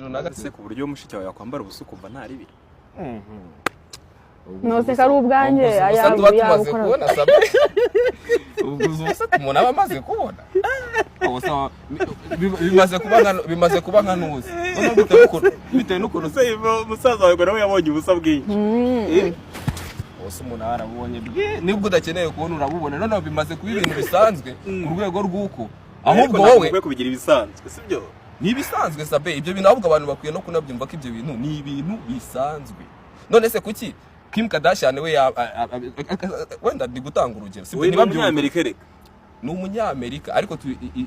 n'agatse ku buryo mushiki wawe yakwambara ubusa ukumva nta ribi nose kari ubwanjye tumaze kubona sabe ubwo ubusa umuntu aba amaze kubona bimaze kuba nka nuzi bitewe n'ukuntu se umusaza wawe nawe yabonye ubusa bwinshi bose umuntu arabonye nibwo udakeneye kubona urabubona noneho bimaze kuba ibintu bisanzwe ku rwego rw'uko ahubwo wowe kubigira ibisanzwe sibyo ni ibisanzwe sabe ibyo bintu ahubwo abantu bakwiye no kunabyumva ko ibyo bintu ni ibintu bisanzwe none se kuki Kim Kardashian we wenda ndi gutanga urugero sibyo niba by'Amerika reka ni umunyamerika ariko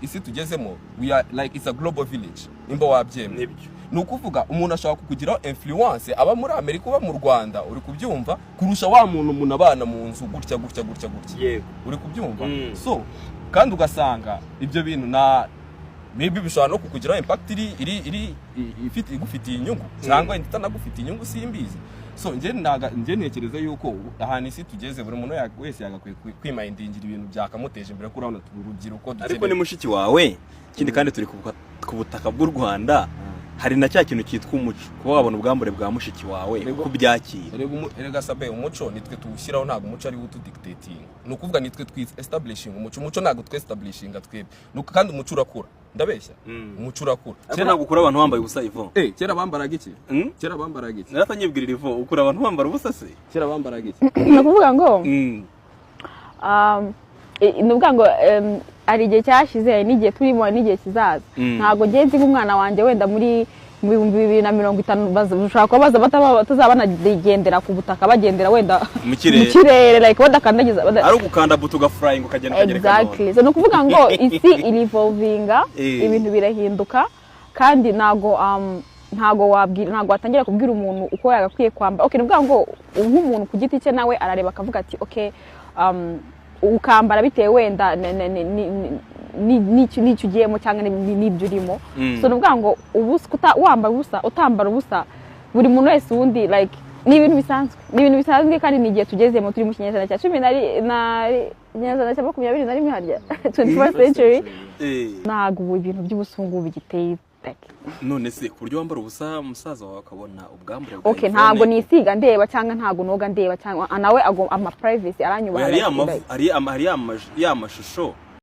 isi tugezemo we are like it's a global village nimba wabyemye ni ukuvuga umuntu ashaka kukugiraho influence aba muri Amerika uba mu Rwanda uri kubyumva kurusha wa muntu abana mu nzu gutya yego uri kubyumva so kandi ugasanga ibyo bintu na maybe bishobora no kukugiraho impact iri igufitiye inyungu cyangwa itanagufitiye inyungu simbizi so nje ntekereza yuko ahantu isi tugeze buri muntu wese yagakwiye kwimindingira ibintu byakamuteje imbere kuri hano urubyiruko ariko ni mushiki wawe kindi kandi turi ku butaka bw'u Rwanda hari na cya kintu cyitwa umuco kuba wabona ubwambure bwa mushiki wawe kubyakira erega sabe umuco nitwe tuwushyiraho ntabwo umuco ari wutu dictating ni ukuvuga nitwe establishing umuco ntabwo twe establishing twebwe nuko kandi umuco urakura ndabeshya umuco urakura kera ntabwo ukura abantu bambaye ubusa Ivo kera bambaraga iki naratanyibwirira Ivo ukura abantu bambara ubusa se kera bambaraga iki ni ukuvuga ngo nuvuga ngo ari igihe cyashize n'igihe turimo n'igihe kizaza ntago ngenzi nk'umwana wanjye wenda muri 2050 bashaka ko batazabana digendera ku butaka bagendera wenda mu kirere like badakandagiza ari ugukanda buto ga flying ukagenda exactly so no kuvuga ngo isi evolvinga ibintu birahinduka kandi ntago watangira kubwira umuntu uko yagakwiye kwamba okay nuvuga ngo nk'umuntu ku giti cye nawe arareba akavuga ati okay ukambara bitewe wenda n'icyo ugiyemo cyangwa n'ibyo urimo so nuvuga ngo wambara ubusa utambara ubusa buri muntu wese wundi like ni ibintu bisanzwe kandi ni igihe tugezemo turi mu kinyejana cya 10 na kinyejana cya 21 harya 21st century ntabwo ibintu by'ubusungu bigiteye none se ku buryo wambara ubusa umusaza wawe akabona ubwambure bwawe okay ntabwo nisiga ndeba cyangwa ntabwo noga ndeba cyangwa nawe ama privacy aranyubaha ari amashusho